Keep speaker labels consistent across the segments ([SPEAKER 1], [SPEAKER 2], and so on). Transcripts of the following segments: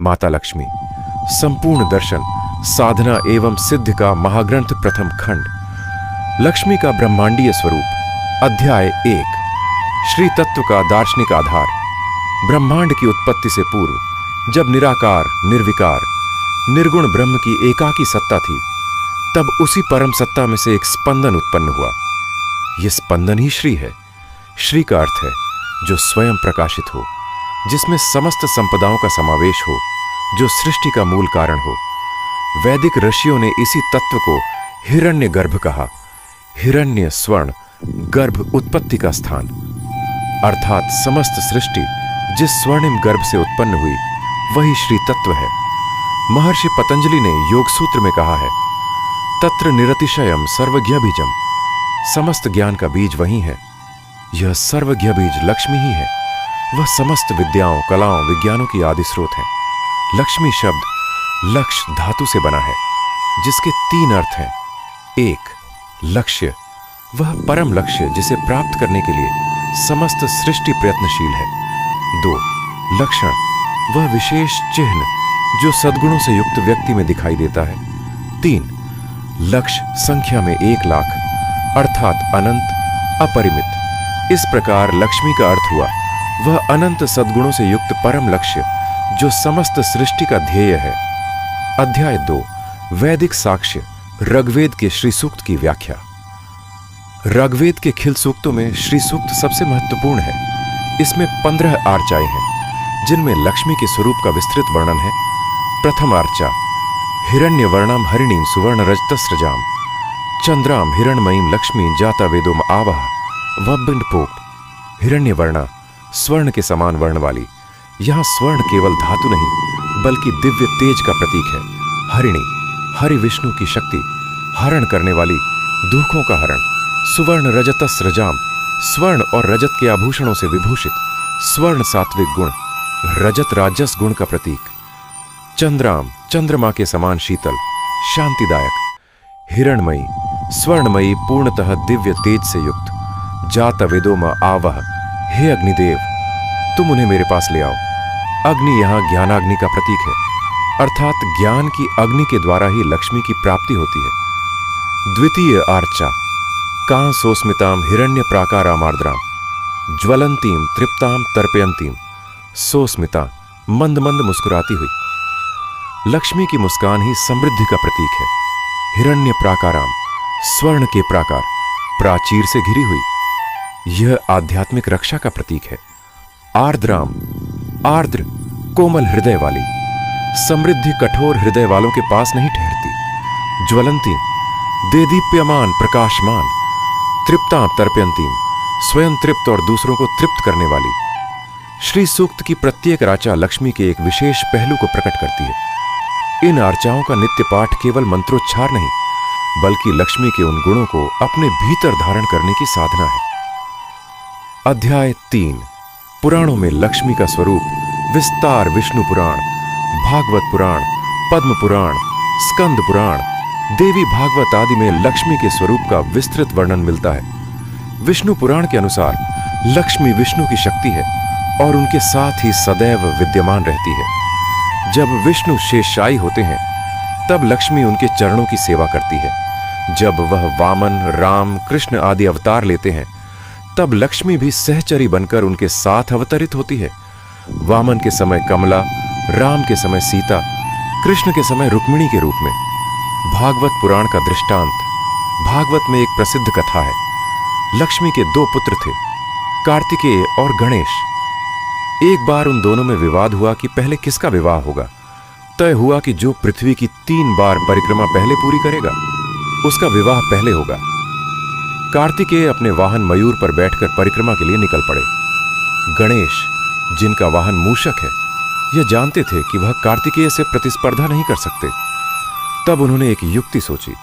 [SPEAKER 1] माता लक्ष्मी, संपूर्ण दर्शन, साधना एवं सिद्ध का महाग्रंथ प्रथम खंड, लक्ष्मी का ब्रह्मांडीय स्वरूप। अध्याय 1। श्री तत्व का दार्शनिक आधार। ब्रह्मांड की उत्पत्ति से पूर्व जब निराकार, निर्विकार, निर्गुण ब्रह्म की एकाकी सत्ता थी, तब उसी परम सत्ता में से एक स्पंदन उत्पन्न हुआ। यह स्पंदन ही श्री है। श्री का अर्थ है जो स्वयं प्रकाशित हो, जिसमें समस्त संपदाओं का समावेश हो, जो सृष्टि का मूल कारण हो। वैदिक ऋषियों ने इसी तत्व को हिरण्य गर्भ कहा। हिरण्य स्वर्ण, गर्भ उत्पत्ति का स्थान, अर्थात समस्त सृष्टि जिस स्वर्णिम गर्भ से उत्पन्न हुई वही श्री तत्व है। महर्षि पतंजलि ने योग सूत्र में कहा है, तत्र निरतिशयम सर्वज्ञ-बीजम। समस्त ज्ञान का बीज वही है। यह सर्वज्ञ बीज लक्ष्मी ही है। वह समस्त विद्याओं, कलाओं, विज्ञानों की आदि स्रोत है। लक्ष्मी शब्द लक्ष्य धातु से बना है, जिसके 3 अर्थ हैं। 1. लक्ष्य, वह परम लक्ष्य जिसे प्राप्त करने के लिए समस्त सृष्टि प्रयत्नशील है। 2. लक्षण, वह विशेष चिन्ह जो सद्गुणों से युक्त व्यक्ति में दिखाई देता है। 3. लक्ष्य, संख्या में 1 लाख, अर्थात अनंत, अपरिमित। इस प्रकार लक्ष्मी का अर्थ हुआ वह अनंत सद्गुणों से युक्त परम लक्ष्य जो समस्त सृष्टि का ध्येय है। अध्याय 2। वैदिक साक्ष्य। ऋग्वेद के श्री सूक्त की व्याख्या। ऋग्वेद के खिल सूक्तों में श्री सूक्त सबसे महत्वपूर्ण है। इसमें 15 आर्चाएं हैं, जिनमें लक्ष्मी के स्वरूप का विस्तृत वर्णन है। प्रथम आर्चा, हिरण्यवर्णाम हरिणीं सुवर्ण रजतस्रजाम चंद्राम हिरणमयीं लक्ष्मी जाता वेदोम आवह वबिंडपोप। हिरण्यवर्णा, स्वर्ण के समान वर्ण वाली। यहां स्वर्ण केवल धातु नहीं बल्कि दिव्य तेज का प्रतीक है। हरिणी, हरि विष्णु की शक्ति, हरण करने वाली, दुखों का हरण। सुवर्ण रजतस्रजाम, स्वर्ण और रजत के आभूषणों से विभूषित। स्वर्ण सात्विक गुण, रजत राजस गुण का प्रतीक। चंद्राम, चंद्रमा के समान शीतल, शांतिदायक। हिरणमयी, स्वर्णमयी, पूर्णतः दिव्य तेज से युक्त। जात वेदोम आवह, हे अग्निदेव, तुम उन्हें मेरे पास ले आओ। अग्नि यहां ज्ञानाग्नि का प्रतीक है, अर्थात ज्ञान की अग्नि के द्वारा ही लक्ष्मी की प्राप्ति होती है। द्वितीय आर्चा, कां सोस्मिताम हिरण्य प्राकाराम आर्द्राम ज्वलंतीम तृप्ताम तर्पयंतीम। सोस्मिता, मंद मंद मुस्कुराती हुई। लक्ष्मी की मुस्कान ही समृद्धि का प्रतीक है। हिरण्य प्राकाराम, स्वर्ण के प्राकार, प्राचीर से घिरी हुई। यह आध्यात्मिक रक्षा का प्रतीक है। आर्द्राम, आर्द्र, कोमल हृदय वाली। समृद्धि कठोर हृदय वालों के पास नहीं ठहरती। ज्वलंती, देदीप्यमान, प्रकाशमान। तृप्तां तर्पयंतीम, स्वयं तृप्त और दूसरों को तृप्त करने वाली। श्री सूक्त की प्रत्येक राचा लक्ष्मी के एक विशेष पहलू को प्रकट करती है। इन आर्चाओं का नित्य पाठ केवल मंत्रोच्चार नहीं बल्कि लक्ष्मी के उन गुणों को अपने भीतर धारण करने की साधना है। अध्याय 3। पुराणों में लक्ष्मी का स्वरूप विस्तार। विष्णु पुराण, भागवत पुराण, पद्म पुराण, स्कंद पुराण, देवी भागवत आदि में लक्ष्मी के स्वरूप का विस्तृत वर्णन मिलता है। विष्णु पुराण के अनुसार लक्ष्मी विष्णु की शक्ति है और उनके साथ ही सदैव विद्यमान रहती है। जब विष्णु शेषशायी होते हैं तब लक्ष्मी उनके चरणों की सेवा करती है। जब वह वामन, राम, कृष्ण आदि अवतार लेते हैं तब लक्ष्मी भी सहचरी बनकर उनके साथ अवतरित होती है। वामन के समय कमला, राम के समय सीता, कृष्ण के समय रुक्मिणी के रूप में। भागवत पुराण का दृष्टांत। भागवत में एक प्रसिद्ध कथा है। लक्ष्मी के 2 पुत्र थे, कार्तिकेय और गणेश। एक बार उन दोनों में विवाद हुआ कि पहले किसका विवाह होगा। तय हुआ कि जो पृथ्वी की 3 बार परिक्रमा पहले पूरी करेगा उसका विवाह पहले होगा। कार्तिकेय अपने वाहन मयूर पर बैठकर परिक्रमा के लिए निकल पड़े। गणेश, जिनका वाहन मूषक है, यह जानते थे कि वह कार्तिकेय से प्रतिस्पर्धा नहीं कर सकते। तब उन्होंने एक युक्ति सोची।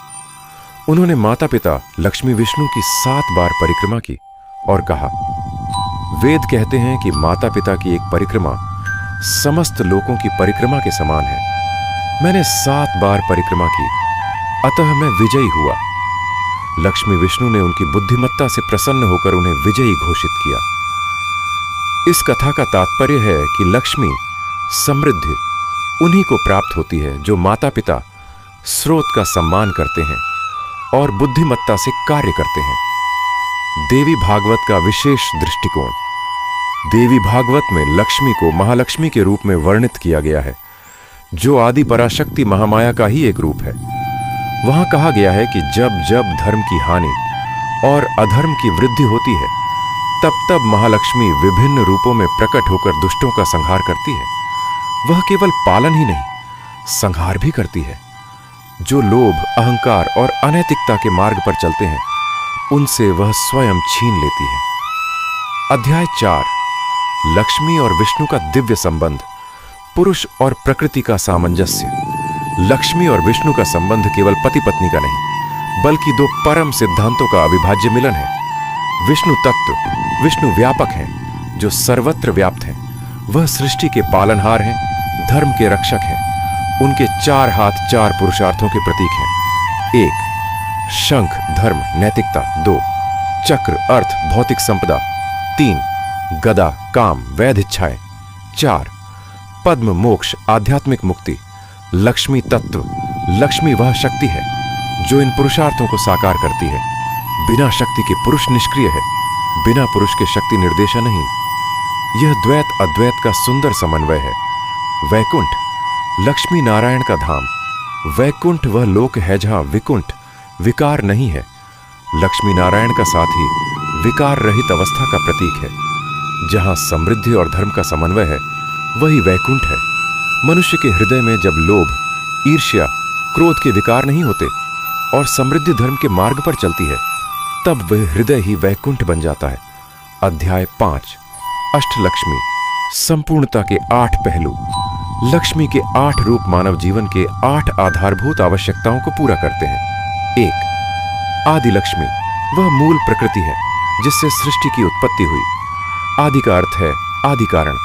[SPEAKER 1] उन्होंने माता पिता लक्ष्मी विष्णु की 7 बार परिक्रमा की और कहा, वेद कहते हैं कि माता पिता की एक परिक्रमा समस्त लोकों की परिक्रमा के समान है। मैंने 7 बार परिक्रमा की, अतः मैं विजयी हुआ। लक्ष्मी विष्णु ने उनकी बुद्धिमत्ता से प्रसन्न होकर उन्हें विजयी घोषित किया। इस कथा का तात्पर्य है कि लक्ष्मी समृद्धि, उन्हीं को प्राप्त होती है जो माता पिता स्रोत का सम्मान करते हैं और बुद्धिमत्ता से कार्य करते हैं। देवी भागवत का विशेष दृष्टिकोण। देवी भागवत में लक्ष्मी को महालक्ष्मी के रूप में वर्णित किया गया है, जो आदि पराशक्ति महामाया का ही एक रूप है। वहां कहा गया है कि जब जब धर्म की हानि और अधर्म की वृद्धि होती है, तब तब महालक्ष्मी विभिन्न रूपों में प्रकट होकर दुष्टों का संहार करती है। वह केवल पालन ही नहीं, संहार भी करती है। जो लोभ, अहंकार और अनैतिकता के मार्ग पर चलते हैं, उनसे वह स्वयं छीन लेती है। अध्याय 4। लक्ष्मी और विष्णु का दिव्य संबंध। पुरुष और प्रकृति का सामंजस्य। लक्ष्मी और विष्णु का संबंध केवल पति पत्नी का नहीं, बल्कि दो परम सिद्धांतों का अविभाज्य मिलन है। विष्णु तत्व, विष्णु व्यापक हैं, जो सर्वत्र व्याप्त हैं। वह सृष्टि के पालनहार हैं, धर्म के रक्षक हैं। उनके 4 हाथ 4 पुरुषार्थों के प्रतीक हैं। 1. शंख, धर्म, नैतिकता। 2. चक्र, अर्थ, भौतिक संपदा। 3. गदा, काम, वैध इच्छाएं। 4. पद्म, मोक्ष, आध्यात्मिक मुक्ति। लक्ष्मी तत्व। लक्ष्मी वह शक्ति है जो इन पुरुषार्थों को साकार करती है। बिना शक्ति के पुरुष निष्क्रिय है, बिना पुरुष के शक्ति निर्देशा नहीं। यह द्वैत अद्वैत का सुंदर समन्वय है। वैकुंठ, लक्ष्मी नारायण का धाम। वैकुंठ वह लोक है जहां विकुंठ, विकार नहीं है। लक्ष्मी नारायण का साथ ही विकार रहित अवस्था का प्रतीक है। जहां समृद्धि और धर्म का समन्वय है, वही वैकुंठ है। मनुष्य के हृदय में जब लोभ, ईर्ष्या, क्रोध के विकार नहीं होते और समृद्धि धर्म के मार्ग पर चलती है, तब वह हृदय ही वैकुंठ बन जाता है। अध्याय 5। अष्टलक्ष्मी। संपूर्णता के 8 पहलू। लक्ष्मी के 8 रूप मानव जीवन के 8 आधारभूत आवश्यकताओं को पूरा करते हैं। 1. आदि लक्ष्मी। वह मूल प्रकृति है जिससे सृष्टि की उत्पत्ति हुई। आदि का अर्थ है आदि कारण।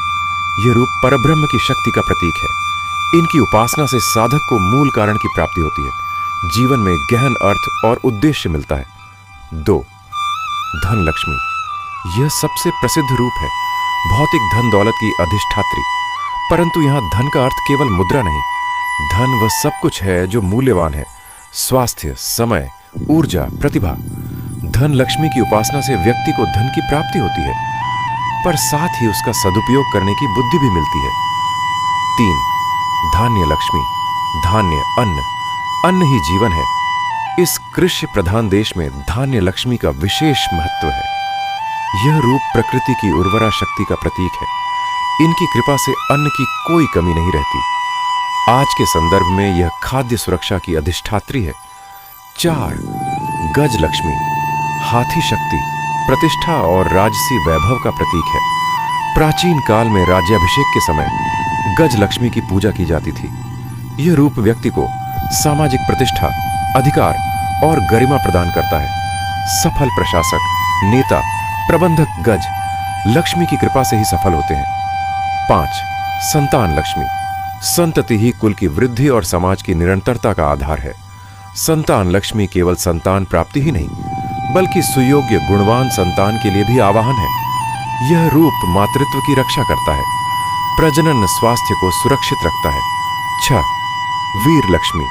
[SPEAKER 1] यह रूप परब्रह्म की शक्ति का प्रतीक है। इनकी उपासना से साधक को मूल कारण की प्राप्ति होती है। जीवन में गहन अर्थ और उद्देश्य मिलता है। 2. धन लक्ष्मी। यह सबसे प्रसिद्ध रूप है, भौतिक धन दौलत की अधिष्ठात्री। परंतु यहां धन का अर्थ केवल मुद्रा नहीं। धन वह सब कुछ है जो मूल्यवान है। स्वास्थ्य, समय, ऊर्जा, प्रतिभा। धन लक्ष्मी की उपासना से व्यक्ति को धन की प्राप्ति होती है, पर साथ ही उसका सदुपयोग करने की बुद्धि भी मिलती है। 3. धान्य लक्ष्मी। धान्य, अन्न। अन्न ही जीवन है। इस कृषि प्रधान देश में धान्य लक्ष्मी का विशेष महत्व है। यह रूप प्रकृति की उर्वरा शक्ति का प्रतीक है। इनकी कृपा से अन्न की कोई कमी नहीं रहती। आज के संदर्भ में यह खाद्य सुरक्षा की अधिष्ठात्री है। 4. गज लक्ष्मी। हाथी शक्ति, प्रतिष्ठा और राजसी वैभव का प्रतीक है। प्राचीन काल में राज्याभिषेक के समय गज लक्ष्मी की पूजा की जाती थी। यह रूप व्यक्ति को सामाजिक प्रतिष्ठा, अधिकार और गरिमा प्रदान करता है। सफल प्रशासक, नेता, प्रबंधक गज लक्ष्मी की कृपा से ही सफल होते हैं। 5. संतान लक्ष्मी। संतति ही कुल की वृद्धि और समाज की निरंतरता का आधार है। संतान लक्ष्मी केवल संतान प्राप्ति ही नहीं, बल्कि सुयोग्य गुणवान संतान के लिए भी आवाहन है। यह रूप मातृत्व की रक्षा करता है, प्रजनन स्वास्थ्य को सुरक्षित रखता है। 6. वीर लक्ष्मी।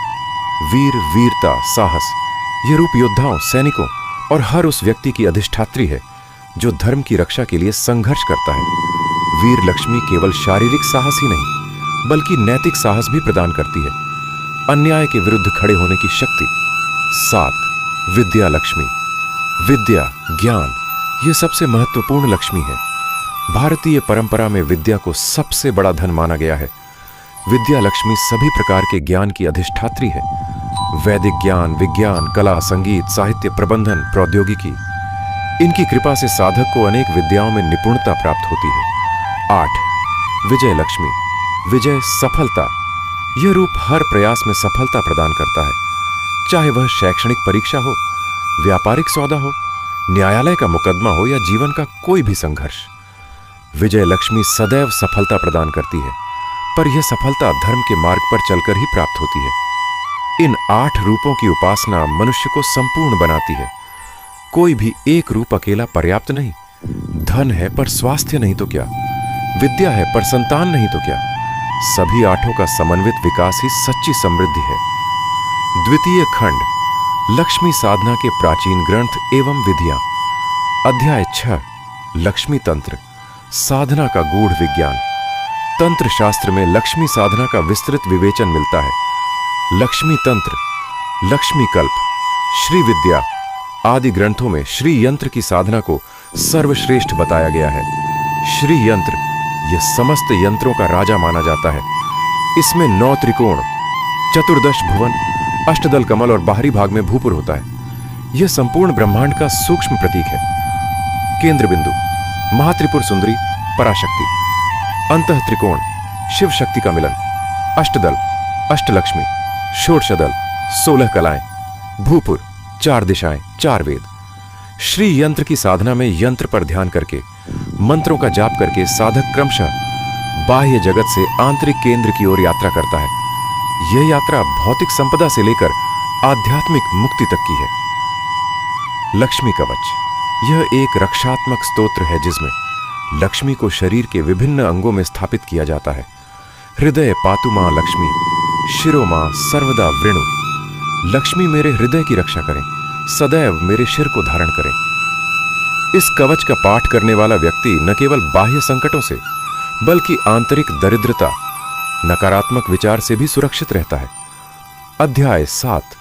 [SPEAKER 1] वीर, वीरता, साहस। यह रूप योद्धाओं, सैनिकों और हर उस व्यक्ति की अधिष्ठात्री है जो धर्म की रक्षा के लिए संघर्ष करता है। वीर लक्ष्मी केवल शारीरिक साहस ही नहीं, बल्कि नैतिक साहस भी प्रदान करती है। अन्याय के विरुद्ध खड़े होने की शक्ति। 7. विद्या लक्ष्मी। विद्या, ज्ञान, यह सबसे महत्वपूर्ण लक्ष्मी है। भारतीय परंपरा में विद्या को सबसे बड़ा धन माना गया है। विद्या लक्ष्मी सभी प्रकार के ज्ञान की अधिष्ठात्री है। वैदिक ज्ञान, विज्ञान, कला, संगीत, साहित्य, प्रबंधन, प्रौद्योगिकी। इनकी कृपा से साधक को अनेक विद्याओं में निपुणता प्राप्त होती है। 8. विजय लक्ष्मी। विजय, सफलता। यह रूप हर प्रयास में सफलता प्रदान करता है, चाहे वह शैक्षणिक परीक्षा हो, व्यापारिक सौदा हो, न्यायालय का मुकदमा हो या जीवन का कोई भी संघर्ष। विजय लक्ष्मी सदैव सफलता प्रदान करती है, पर यह सफलता धर्म के मार्ग पर चलकर ही प्राप्त होती है। इन 8 रूपों की उपासना मनुष्य को संपूर्ण बनाती है। कोई भी एक रूप अकेला पर्याप्त नहीं। धन है पर स्वास्थ्य नहीं तो क्या? विद्या है पर संतान नहीं तो क्या? सभी आठों का समन्वित विकास ही सच्ची समृद्धि है। द्वितीय खंड, लक्ष्मी साधना के प्राचीन ग्रंथ एवं विधियां। अध्याय 6, लक्ष्मी तंत्र, साधना का गूढ़ विज्ञान। तंत्र शास्त्र में लक्ष्मी साधना का विस्तृत विवेचन मिलता है। लक्ष्मी तंत्र, लक्ष्मी कल्प, श्री विद्या आदि ग्रंथों में श्री यंत्र की साधना को सर्वश्रेष्ठ बताया गया है। श्री यंत्र यह समस्त यंत्रों का राजा माना जाता है। इसमें 9 त्रिकोण, 14 भुवन, अष्टदल कमल और बाहरी भाग में भूपुर होता है। यह संपूर्ण ब्रह्मांड का सूक्ष्म प्रतीक है। केंद्र बिंदु महात्रिपुर सुंदरी पराशक्ति, अंतः त्रिकोण शिव शक्ति का मिलन, अष्टदल अष्टलक्ष्मी, षोडशदल 16 कलाएं, भूपुर 4 दिशाएं, 4 वेद। श्री यंत्र की साधना में यंत्र पर ध्यान करके, मंत्रों का जाप करके साधक क्रमशः बाह्य जगत से आंतरिक केंद्र की ओर यात्रा करता है। यह यात्रा भौतिक संपदा से लेकर आध्यात्मिक मुक्ति तक की है। लक्ष्मी कवच, यह एक रक्षात्मक स्तोत्र है जिसमें लक्ष्मी को शरीर के विभिन्न अंगों में स्थापित किया जाता है। हृदय पातु मां लक्ष्मी, शिरो मां सर्वदा वृणु। लक्ष्मी मेरे हृदय की रक्षा करें, सदैव मेरे शिर को धारण करें। इस कवच का पाठ करने वाला व्यक्ति न केवल बाह्य संकटों से बल्कि आंतरिक दरिद्रता, नकारात्मक विचार से भी सुरक्षित रहता है। अध्याय 7,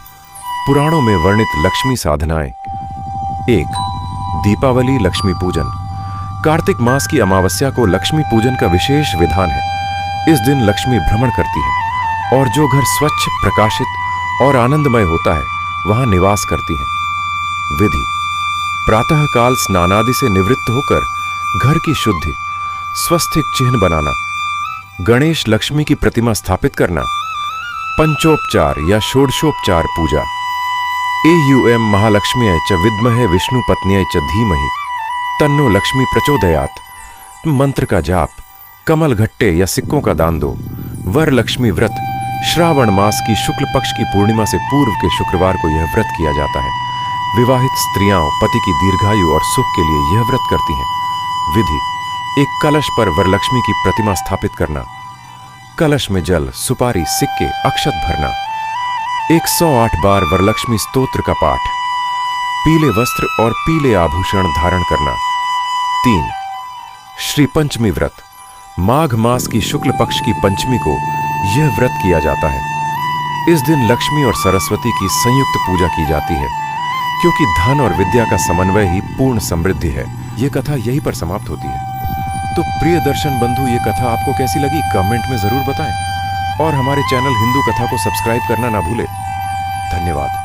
[SPEAKER 1] पुराणों में वर्णित लक्ष्मी साधनाएं। 1, दीपावली लक्ष्मी पूजन। कार्तिक मास की अमावस्या को लक्ष्मी पूजन का विशेष विधान है। इस दिन लक्ष्मी भ्रमण करती है और जो घर स्वच्छ, प्रकाशित और आनंदमय होता है वहां निवास करती है। विधि, प्रातःकाल स्नानादि से निवृत्त होकर घर की शुद्धि, स्वस्तिक चिन्ह बनाना, गणेश लक्ष्मी की प्रतिमा स्थापित करना, पंचोपचार या षोडशोपचार पूजा। एयुएम महालक्ष्म्यै च विद्महे विष्णु पत्न्यै च धीमहि तन्नो लक्ष्मी प्रचोदयात्। मंत्र का जाप, कमल घट्टे या सिक्कों का दान दो। वर लक्ष्मी व्रत, श्रावण मास की शुक्ल पक्ष की पूर्णिमा से पूर्व के शुक्रवार को यह व्रत किया जाता है। विवाहित स्त्रियां पति की दीर्घायु और सुख के लिए यह व्रत करती हैं। विधि, एक कलश पर वरलक्ष्मी की प्रतिमा स्थापित करना, कलश में जल, सुपारी, सिक्के, अक्षत भरना, 108 बार वरलक्ष्मी स्तोत्र का पाठ, पीले वस्त्र और पीले आभूषण धारण करना। 3, श्री पंचमी व्रत, माघ मास की शुक्ल पक्ष की पंचमी को यह व्रत किया जाता है। इस दिन लक्ष्मी और सरस्वती की संयुक्त पूजा की जाती है क्योंकि धन और विद्या का समन्वय ही पूर्ण समृद्धि है। यह कथा यहीं पर समाप्त होती है। तो प्रिय दर्शन बंधु, ये कथा आपको कैसी लगी कमेंट में जरूर बताएं और हमारे चैनल हिंदू कथा को सब्सक्राइब करना ना भूलें। धन्यवाद।